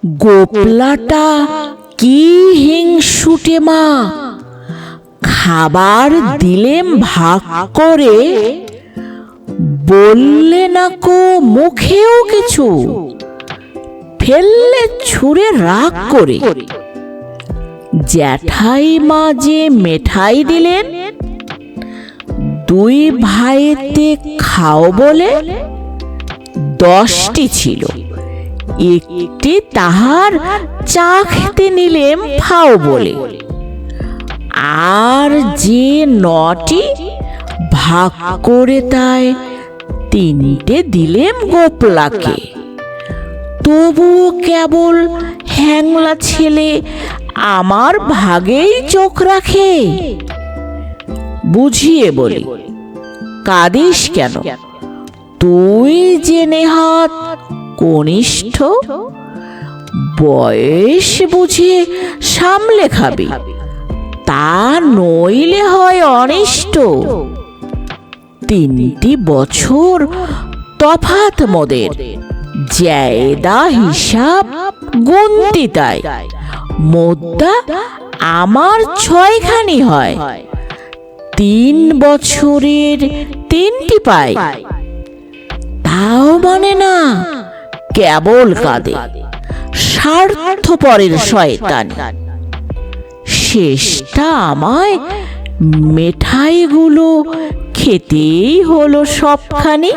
গোপলাটা কি হিংসুটে মা, খাবার দিলেম ভাগ করে, বললে না কো মুখেও কিছু, ফেললে ছুঁড়ে রাগ করে। জ্যাঠাই মা যে মেঠাই দিলেন, দুই ভাইতে খাও বলে, 10টি ছিল, একটি তাহার চা খেতে নিলেম খাও বলে। আর যে 9টি ভাগ করে তাই 3টে দিলেম গোপলাকে। তবুও কেবল হ্যাংলা ছেলে আমার ভাগেই চোখ রাখে। বুঝিয়ে বলি, কাঁদিস কেন? তুই যে নেহাত কনিষ্ঠ, বয়স বুঝে সামলে খাবি, তা নইলে হয় অনিষ্ট। 3টি বছর তফাৎ মোদের, জায়দা হিসাব গুনতি তাই, মোদ্দা আমার 6খানি হয়। 3 বছরের 3টি পাই, তাও মানে না, কেবল কাঁদে, স্বার্থপরের শয়তান। শেষটা আমায় মেঠাইগুলো খেতেই হলো সবখানি।